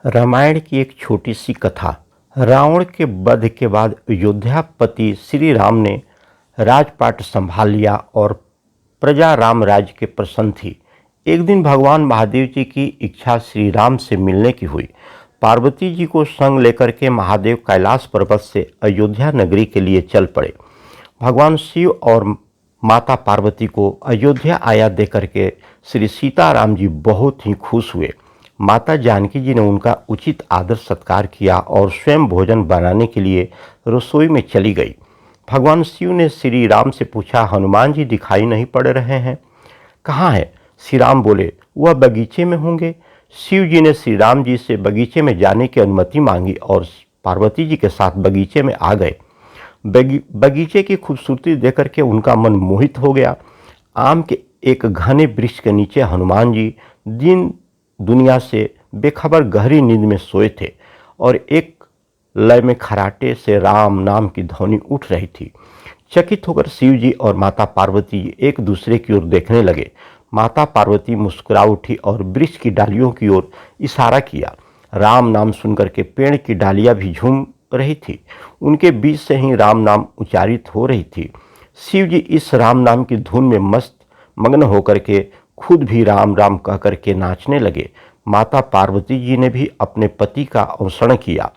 रामायण की एक छोटी सी कथा। रावण के वध के बाद अयोध्यापति श्री राम ने राजपाट संभाल लिया और प्रजा राम राज्य के प्रसन्न थी। एक दिन भगवान महादेव जी की इच्छा श्री राम से मिलने की हुई। पार्वती जी को संग लेकर के महादेव कैलाश पर्वत से अयोध्या नगरी के लिए चल पड़े। भगवान शिव और माता पार्वती को अयोध्या आया देकर के श्री सीताराम जी बहुत ही खुश हुए। माता जानकी जी ने उनका उचित आदर सत्कार किया और स्वयं भोजन बनाने के लिए रसोई में चली गई। भगवान शिव ने श्री राम से पूछा, हनुमान जी दिखाई नहीं पड़ रहे हैं, कहाँ है? श्री राम बोले, वह बगीचे में होंगे। शिव जी ने श्री राम जी से बगीचे में जाने की अनुमति मांगी और पार्वती जी के साथ बगीचे में आ गए। बगीचे की खूबसूरती देखकर के उनका मन मोहित हो गया। आम के एक घने वृक्ष के नीचे हनुमान जी दिन दुनिया से बेखबर गहरी नींद में सोए थे और एक लय में खराटे से राम नाम की ध्वनि उठ रही थी। चकित होकर शिव जी और माता पार्वती एक दूसरे की ओर देखने लगे। माता पार्वती मुस्कुरा उठी और वृक्ष की डालियों की ओर इशारा किया। राम नाम सुनकर के पेड़ की डालियां भी झूम रही थी। उनके बीच से ही राम नाम उच्चारित हो रही थी। शिव जी इस राम नाम की धुन में मग्न होकर के खुद भी राम राम कह करके नाचने लगे। माता पार्वती जी ने भी अपने पति का अनुसरण किया।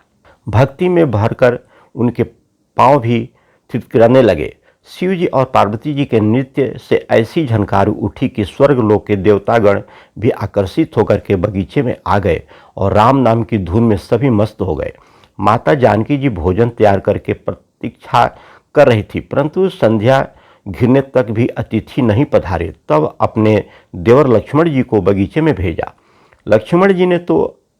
भक्ति में भरकर उनके पांव भी थिरकने लगे। शिव जी और पार्वती जी के नृत्य से ऐसी झनकार उठी कि स्वर्ग लोक के देवतागण भी आकर्षित होकर के बगीचे में आ गए और राम नाम की धुन में सभी मस्त हो गए। माता जानकी जी भोजन तैयार करके प्रतीक्षा कर रही थी, परंतु संध्या घिरने तक भी अतिथि नहीं पधारे। तब अपने देवर लक्ष्मण जी को बगीचे में भेजा। लक्ष्मण जी ने तो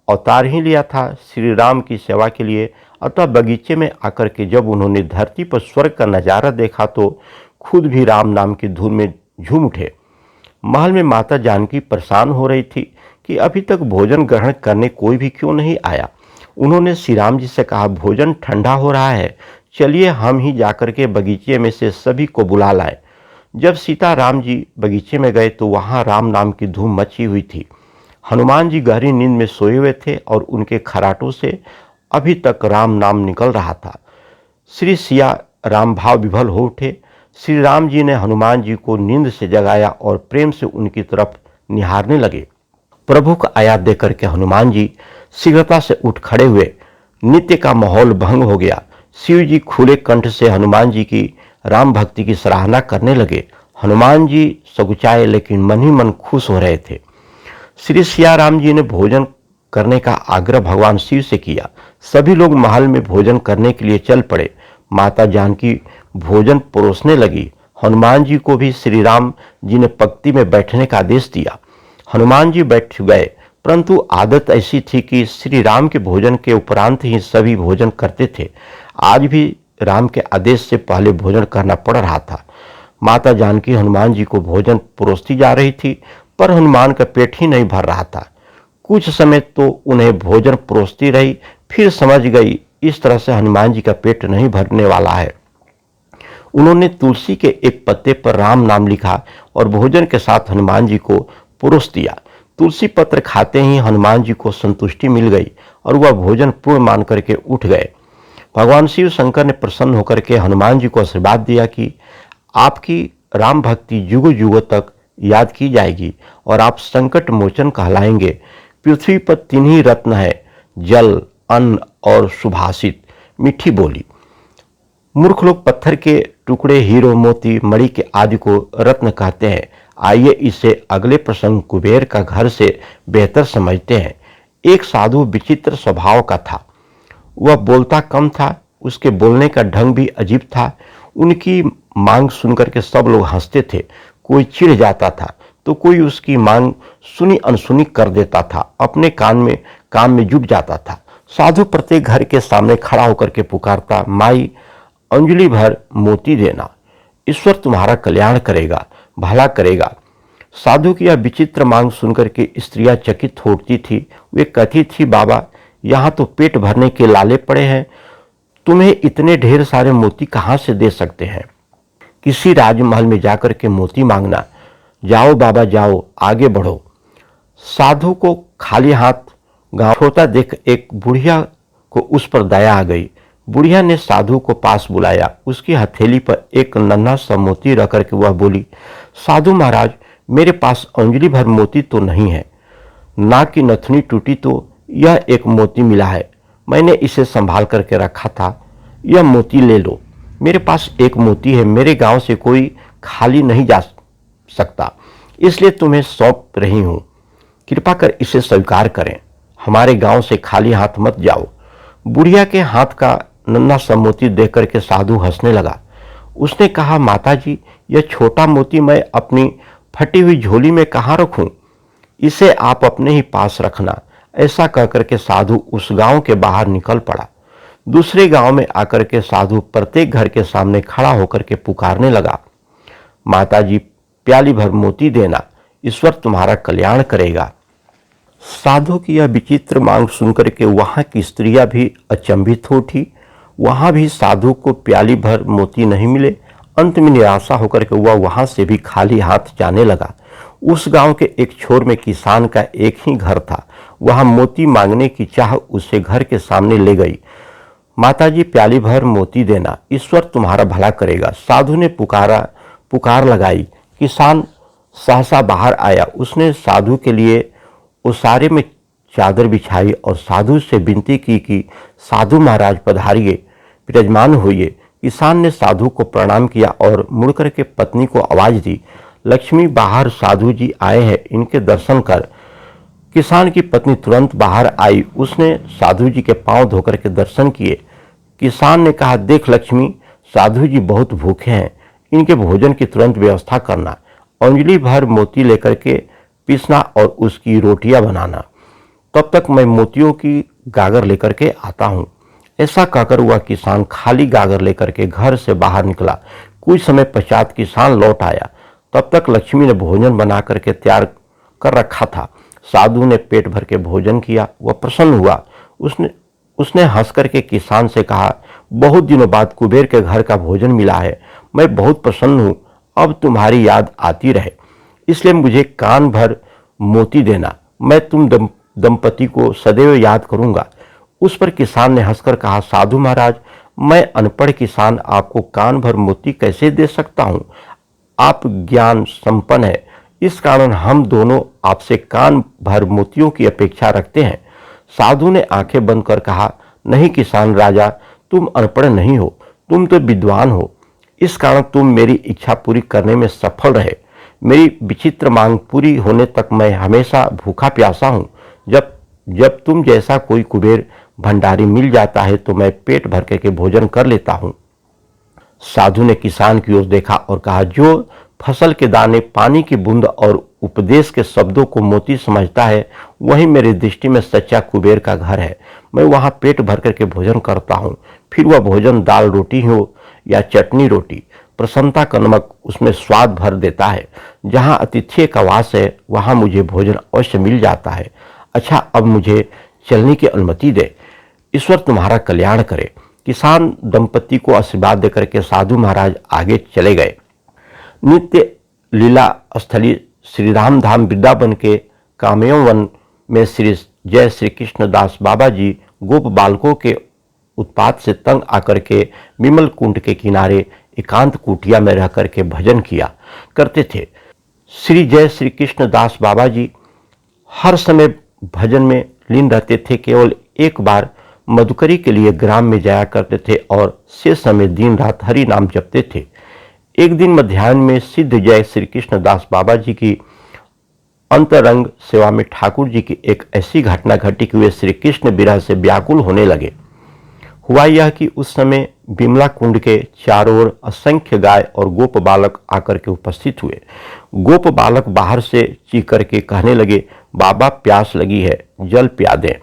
अवतार ही लिया था श्री राम की सेवा के लिए, अतः बगीचे में आकर के जब उन्होंने धरती पर स्वर्ग का नज़ारा देखा तो खुद भी राम नाम की धुन में झूम उठे। महल में माता जानकी परेशान हो रही थी कि अभी तक भोजन ग्रहण करने कोई भी क्यों नहीं आया। उन्होंने श्री राम जी से कहा, भोजन ठंडा हो रहा है, चलिए हम ही जाकर के बगीचे में से सभी को बुला लाएं। जब सीता राम जी बगीचे में गए तो वहां राम नाम की धूम मची हुई थी। हनुमान जी गहरी नींद में सोए हुए थे और उनके खराटों से अभी तक राम नाम निकल रहा था। श्री सिया राम भाव विभल हो उठे। श्री राम जी ने हनुमान जी को नींद से जगाया और प्रेम से उनकी तरफ निहारने लगे। प्रभु का आया देकर के हनुमान जी शीघ्रता से उठ खड़े हुए। नित्य का माहौल भंग हो गया। शिव जी खुले कंठ से हनुमान जी की राम भक्ति की सराहना करने लगे। हनुमान जी सकुचाए लेकिन मन ही मन खुश हो रहे थे। श्री सिया राम जी ने भोजन करने का आग्रह भगवान शिव से किया। सभी लोग महल में भोजन करने के लिए चल पड़े। माता जानकी भोजन परोसने लगी। हनुमान जी को भी श्री राम जी ने पंक्ति में बैठने का आदेश दिया। हनुमान जी बैठ गए, परंतु आदत ऐसी थी कि श्री राम के भोजन के उपरांत ही सभी भोजन करते थे। आज भी राम के आदेश से पहले भोजन करना पड़ रहा था। माता जानकी हनुमान जी को भोजन परोसती जा रही थी, पर हनुमान का पेट ही नहीं भर रहा था। कुछ समय तो उन्हें भोजन परोसती रही, फिर समझ गई इस तरह से हनुमान जी का पेट नहीं भरने वाला है। उन्होंने तुलसी के एक पत्ते पर राम नाम लिखा और भोजन के साथ हनुमान जी को परोस दिया। तुलसी पत्र खाते ही हनुमान जी को संतुष्टि मिल गई और वह भोजन पूर्ण मान करके उठ गए। भगवान शिव शंकर ने प्रसन्न होकर के हनुमान जी को आशीर्वाद दिया कि आपकी राम भक्ति युगों युगों तक याद की जाएगी और आप संकट मोचन कहलाएंगे। पृथ्वी पर तीन ही रत्न है, जल, अन्न और सुभाषित, मीठी बोली। मूर्ख लोग पत्थर के टुकड़े, हीरो, मोती, मणि के आदि को रत्न कहते हैं। आइए इसे अगले प्रसंग कुबेर का घर से बेहतर समझते हैं। एक साधु विचित्र स्वभाव का था। वह बोलता कम था, उसके बोलने का ढंग भी अजीब था। उनकी मांग सुनकर के सब लोग हंसते थे। कोई चिढ़ जाता था तो कोई उसकी मांग सुनी अनसुनी कर देता था, अपने काम में जुट जाता था। साधु प्रत्येक घर के सामने खड़ा होकर के पुकारता, माई अंजलि भर मोती देना, ईश्वर तुम्हारा कल्याण करेगा, भला करेगा। साधु की यह विचित्र मांग सुनकर के स्त्रियां चकित होती थी। वे कहती थी, बाबा यहाँ तो पेट भरने के लाले पड़े हैं, तुम्हें इतने ढेर सारे मोती कहाँ से दे सकते हैं? किसी राजमहल में जाकर के मोती मांगना। जाओ बाबा जाओ, आगे बढ़ो। साधु को खाली हाथ गांव छोटा देख एक बुढ़िया को उस पर दया आ गई। बुढ़िया ने साधु को पास बुलाया। उसकी हथेली पर एक नन्हा सा मोती रख करके वह बोली, साधु महाराज, मेरे पास अंजलि भर मोती तो नहीं है, नाक की नथनी टूटी तो यह एक मोती मिला है, मैंने इसे संभाल करके रखा था, यह मोती ले लो। मेरे पास एक मोती है, मेरे गांव से कोई खाली नहीं जा सकता, इसलिए तुम्हें सौंप रही हूं, कृपा कर इसे स्वीकार करें, हमारे गांव से खाली हाथ मत जाओ। बुढ़िया के हाथ का नन्हा सा मोती देख करके साधु हंसने लगा। उसने कहा, माता जी, यह छोटा मोती मैं अपनी फटी हुई झोली में कहाँ रखूं, इसे आप अपने ही पास रखना। ऐसा कहकर के साधु उस गांव के बाहर निकल पड़ा। दूसरे गांव में आकर के साधु प्रत्येक घर के सामने खड़ा होकर के पुकारने लगा, माता जी, प्याली भर मोती देना, ईश्वर तुम्हारा कल्याण करेगा। साधु की यह विचित्र मांग सुनकर के वहां की स्त्रियां भी अचंभित हो उठी। वहां भी साधु को प्याली भर मोती नहीं मिले। अंत में निराशा होकर के वह वहां से भी खाली हाथ जाने लगा। उस गांव के एक छोर में किसान का एक ही घर था। वहां मोती मांगने की चाह उसे घर के सामने ले गई। माताजी, प्याली भर मोती देना, ईश्वर तुम्हारा भला करेगा। साधु ने पुकार लगाई। किसान सहसा बाहर आया। उसने साधु के लिए उसारे में चादर बिछाई और साधु से विनती की कि साधु महाराज पधारिए, विराजमान होइए। किसान ने साधु को प्रणाम किया और मुड़कर के पत्नी को आवाज दी, लक्ष्मी, बाहर साधु जी आए हैं, इनके दर्शन कर। किसान की पत्नी तुरंत बाहर आई। उसने साधु जी के पांव धोकर के दर्शन किए। किसान ने कहा, देख लक्ष्मी, साधु जी बहुत भूखे हैं, इनके भोजन की तुरंत व्यवस्था करना, अंजलि भर मोती लेकर के पीसना और उसकी रोटियां बनाना, तब तक मैं मोतियों की गागर लेकर के आता हूं। ऐसा कहकर वह किसान खाली गागर लेकर के घर से बाहर निकला। कुछ समय पश्चात किसान लौट आया। तब तक लक्ष्मी ने भोजन बना करके तैयार कर रखा था। साधु ने पेट भर के भोजन किया। वह प्रसन्न हुआ। उसने हंस करके किसान से कहा, बहुत दिनों बाद कुबेर के घर का भोजन मिला है, मैं बहुत प्रसन्न हूं। अब तुम्हारी याद आती रहे, इसलिए मुझे कान भर मोती देना, मैं तुम दंपति को सदैव याद करूंगा। उस पर किसान ने हंसकर कहा, साधु महाराज, मैं अनपढ़ किसान आपको कान भर मोती कैसे दे सकता हूं? आप ज्ञान संपन्न है, इस कारण हम दोनों आपसे कान भर मोतियों की अपेक्षा रखते हैं। साधु ने आंखें बंद कर कहा, नहीं किसान राजा, तुम अनपढ़ नहीं हो, तुम तो विद्वान हो, इस कारण तुम मेरी इच्छा पूरी करने में सफल रहे। मेरी विचित्र मांग पूरी होने तक मैं हमेशा भूखा प्यासा हूं। जब तुम जैसा कोई कुबेर भंडारी मिल जाता है तो मैं पेट भर के भोजन कर लेता हूं। साधु ने किसान की ओर देखा और कहा, जो फसल के दाने, पानी की बूंद और उपदेश के शब्दों को मोती समझता है, वही मेरी दृष्टि में सच्चा कुबेर का घर है। मैं वहां पेट भर करके भोजन करता हूं, फिर वह भोजन दाल रोटी हो या चटनी रोटी, प्रसन्नता का नमक उसमें स्वाद भर देता है। जहां अतिथि का वास है वहां मुझे भोजन अवश्य मिल जाता है। अच्छा, अब मुझे चलने की अनुमति दे, ईश्वर तुम्हारा कल्याण करे। किसान दंपति को आशीर्वाद देकर के साधु महाराज आगे चले गए। नित्य लीला स्थली श्रीराम धाम वृंदावन के कामयों वन में श्री जय श्री कृष्ण दास बाबा जी गोप बालकों के उत्पात से तंग आकर के विमल कुंड के किनारे एकांत कुटिया में रह करके भजन किया करते थे। श्री जय श्री कृष्ण दास बाबा जी हर समय भजन में लीन रहते थे। केवल एक बार मधुकरी के लिए ग्राम में जाया करते थे और से समय दिन रात हरि नाम जपते थे। एक दिन मध्याह्न में सिद्ध जय श्री कृष्ण दास बाबा जी की अंतरंग सेवा में ठाकुर जी की एक ऐसी घटना घटी कि वे श्री कृष्ण विरह से व्याकुल होने लगे। हुआ यह कि उस समय बिमला कुंड के चारों ओर असंख्य गाय और गोप बालक आकर के उपस्थित हुए। गोप बालक बाहर से चीख करके कहने लगे, बाबा प्यास लगी है, जल पिया दें।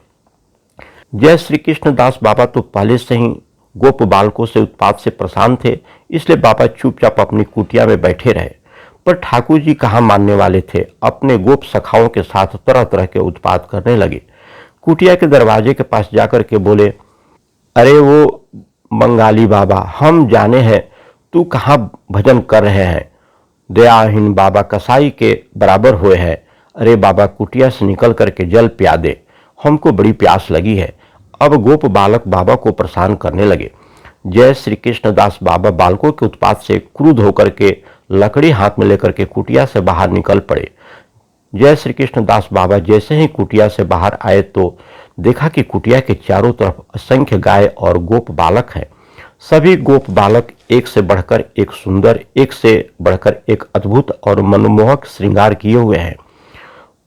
जय श्री कृष्ण दास बाबा तो पहले से ही गोप बालकों से उत्पात से परेशान थे, इसलिए बाबा चुपचाप अपनी कुटिया में बैठे रहे। पर ठाकुर जी कहाँ मानने वाले थे, अपने गोप सखाओं के साथ तरह तरह के उत्पात करने लगे। कुटिया के दरवाजे के पास जाकर के बोले, अरे वो बंगाली बाबा, हम जाने हैं तू कहाँ भजन कर रहे हैं, दयाहीन बाबा कसाई के बराबर हुए हैं। अरे बाबा, कुटिया से निकल करके जल पिया दे। हमको बड़ी प्यास लगी है। अब गोप बालक बाबा को परेशान करने लगे। जय श्री कृष्णदास बाबा बालकों के उत्पात से क्रुद्ध होकर के लकड़ी हाथ में लेकर के कुटिया से बाहर निकल पड़े। जय श्री कृष्णदास बाबा जैसे ही कुटिया से बाहर आए तो देखा कि कुटिया के चारों तरफ असंख्य गाय और गोप बालक हैं। सभी गोप बालक एक से बढ़कर एक सुंदर, एक से बढ़कर एक अद्भुत और मनमोहक श्रृंगार किए हुए हैं।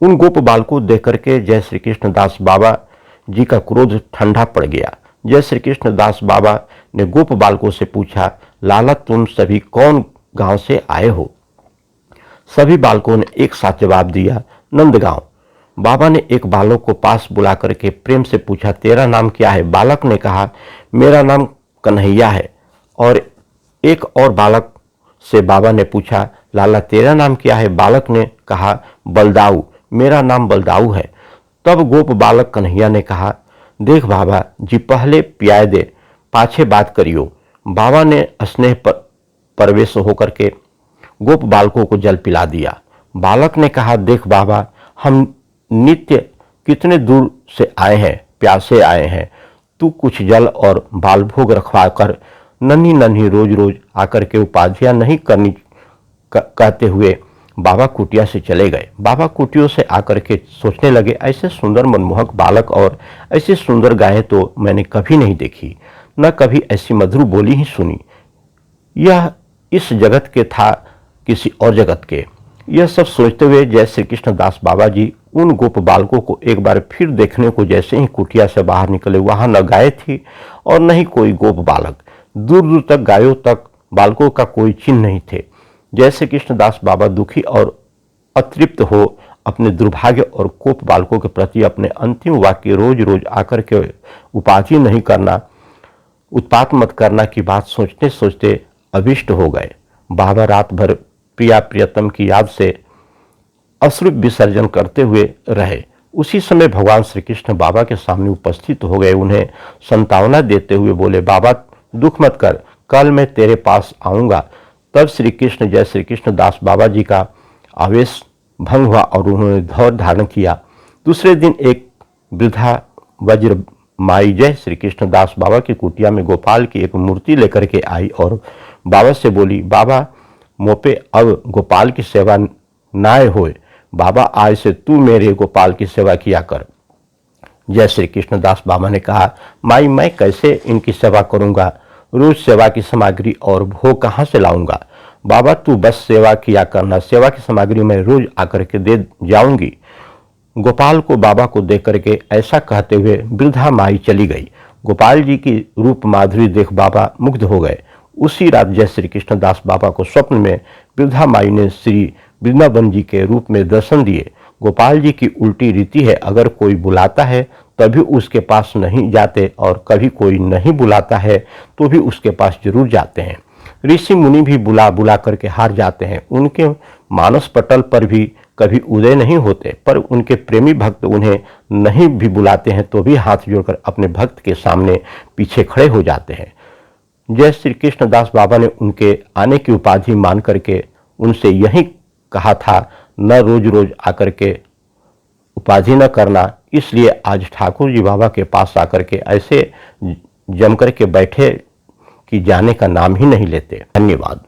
उन गोप बालकों को देख करके जय श्री कृष्णदास बाबा जी का क्रोध ठंडा पड़ गया। जय श्री कृष्णदास बाबा ने गोप बालकों से पूछा, लाला तुम सभी कौन गांव से आए हो? सभी बालकों ने एक साथ जवाब दिया, नंदगांव। बाबा ने एक बालक को पास बुला करके प्रेम से पूछा, तेरा नाम क्या है? बालक ने कहा, मेरा नाम कन्हैया है। और एक और बालक से बाबा ने पूछा, लाला तेरा नाम क्या है? बालक ने कहा, बलदाऊ, मेरा नाम बलदाऊ है। तब गोप बालक कन्हैया ने कहा, देख बाबा जी पहले पियाए दे, पाछे बात करियो। बाबा ने स्नेह परवेश होकर के गोप बालकों को जल पिला दिया। बालक ने कहा, देख बाबा हम नित्य कितने दूर से आए हैं, प्यासे आए हैं, तू कुछ जल और बाल भोग रखवा कर नन्ही नन्ही रोज रोज आकर के उपाधियां नहीं करनी कहते हुए बाबा कुटिया से चले गए। बाबा कुटियों से आकर के सोचने लगे, ऐसे सुंदर मनमोहक बालक और ऐसी सुंदर गायें तो मैंने कभी नहीं देखी, न कभी ऐसी मधुर बोली ही सुनी। यह इस जगत के था किसी और जगत के। यह सब सोचते हुए जय श्री कृष्णदास बाबा जी उन गोप बालकों को एक बार फिर देखने को जैसे ही कुटिया से बाहर निकले, वहां न गाय थी और न ही कोई गोप बालक। दूर दूर तक गायों तक बालकों का कोई चिन्ह नहीं थे। जय श्री कृष्णदास बाबा दुखी और अतृप्त हो अपने दुर्भाग्य और कोप बालकों के प्रति अपने अंतिम वाक्य रोज रोज आकर के उपाधि नहीं करना, उत्पात मत करना की बात सोचते सोचते अभिष्ट हो गए। बाबा रात भर प्रिया प्रियतम की याद से अश्रु विसर्जन करते हुए रहे। उसी समय भगवान श्री कृष्ण बाबा के सामने उपस्थित हो गए। उन्हें संतावना देते हुए बोले, बाबा दुख मत कर, कल मैं तेरे पास आऊंगा। तब श्री कृष्ण जय श्री कृष्ण दास बाबा जी का आवेश भंग हुआ और उन्होंने धौर धारण किया। दूसरे दिन एक वृद्धा वज्र माई जय श्री कृष्ण दास बाबा की कुटिया में गोपाल की एक मूर्ति लेकर के आई और बाबा से बोली, बाबा मोपे अब गोपाल की सेवा नाय होए, बाबा आज से तू मेरे गोपाल की सेवा किया कर। जय श्री कृष्ण दास बाबा ने कहा, माई मैं कैसे इनकी सेवा करूंगा, रोज सेवा की सामग्री और भोग कहाँ से लाऊंगा? बाबा तू बस सेवा किया करना, सेवा की सामग्री मैं रोज आकर के दे जाऊंगी। गोपाल को बाबा को देख करके ऐसा कहते हुए वृद्धा माई चली गई। गोपाल जी की रूप माधुरी देख बाबा मुग्ध हो गए। उसी रात जय श्री कृष्ण दास बाबा को स्वप्न में वृद्धा माई ने श्री वृंदावन जी के रूप में दर्शन दिए। गोपाल जी की उल्टी रीति है, अगर कोई बुलाता है तभी उसके पास नहीं जाते और कभी कोई नहीं बुलाता है तो भी उसके पास जरूर जाते हैं। ऋषि मुनि भी बुला बुला करके हार जाते हैं, उनके मानस पटल पर भी कभी उदय नहीं होते, पर उनके प्रेमी भक्त उन्हें नहीं भी बुलाते हैं तो भी हाथ जोड़कर अपने भक्त के सामने पीछे खड़े हो जाते हैं। जय श्री कृष्ण दास बाबा ने उनके आने की उपाधि मान करके उनसे यही कहा था, न रोज रोज आकर के उपाधि न करना। इसलिए आज ठाकुर जी बाबा के पास आकर के ऐसे जम कर के बैठे कि जाने का नाम ही नहीं लेते। धन्यवाद।